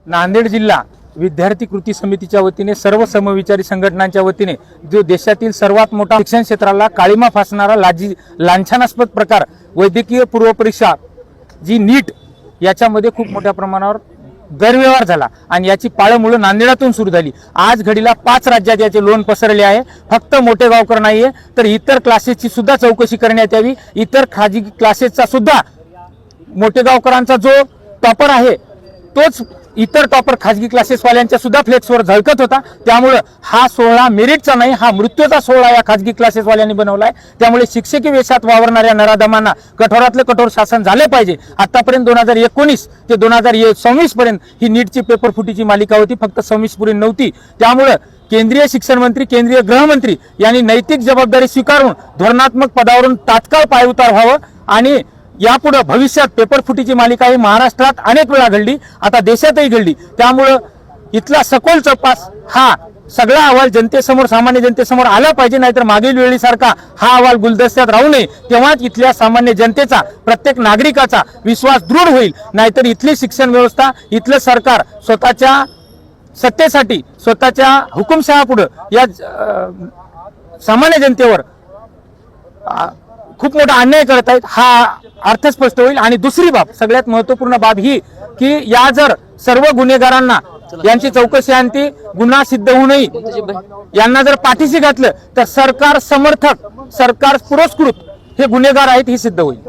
नांदेड जिल्हा विद्यार्थी कृती समितीच्या वतीने सर्व समविचारी संघटनांच्या वतीने जो देशातील सर्वात मोठा शिक्षण क्षेत्राला काळीमा फासणारा लांछनास्पद प्रकार वैद्यकीय पूर्व परीक्षा जी नीट याच्यामध्ये खूप मोठ्या प्रमाणावर गैरव्यवहार झाला आणि याची पाळंमुळं नांदेडातून सुरू झाली। आज घडीला 5 राज्यात याचे लोन पसरले आहे। फक्त मोठे गावकर नाहीये तर इतर क्लासेसची सुद्धा चौकशी करण्यात यावी। इतर खाजगी क्लासेसचा सुद्धा मोठे गावकरांचा जो टॉपर आहे तोच इतर टॉपर खाजगी क्लासेसवाल्यांच्या सुद्धा फ्लेक्सवर झळकत होता। त्यामुळे हा सोहळा मेरिटचा नाही, हा मृत्यूचा सोहळा या खाजगी क्लासेसवाल्यांनी बनवलाय। त्यामुळे शिक्षकी वेशात वावरणाऱ्या नराधमांना कठोरातले कठोर शासन झाले पाहिजे। आतापर्यंत 2019 ते 2026 पर्यंत ही नीटची पेपर फुटीची मालिका होती, फक्त 26 पर्यंत नव्हती। त्यामुळे केंद्रीय शिक्षण मंत्री, केंद्रीय गृहमंत्री यांनी नैतिक जबाबदारी स्वीकारून धोरणात्मक पदावरून तात्काळ पायउतार व्हावं आणि यापुढे भविष्यात पेपर फुटीची मालिका ही महाराष्ट्रात अनेक वेळा घडली, आता देशातही घडली। त्यामुळे इथला सखोल तपास हा सगळा अहवाल जनतेसमोर, सामान्य जनतेसमोर आला पाहिजे। नाहीतर मागील वेळीसारखा हा अहवाल गुलदस्त्यात राहू नये, तेव्हाच इथल्या सामान्य जनतेचा, प्रत्येक नागरिकाचा विश्वास दृढ होईल। नाहीतर इथली शिक्षण व्यवस्था, इथलं सरकार स्वतःच्या सत्तेसाठी, स्वतःच्या हुकुमशहापुढे या सामान्य जनतेवर खूप मोठा अन्याय करत आहेत, हा अर्थ स्पष्ट होईल। आणि दुसरी बाब, सगळ्यात महत्त्वपूर्ण बाब ही की या जर सर्व गुन्हेगारांना यांची चौकशी आणती, गुन्हा सिद्ध होऊ नये, यांना जर पाठीशी घातलं तर सरकार समर्थक, सरकार पुरस्कृत हे गुन्हेगार आहेत हे सिद्ध होईल।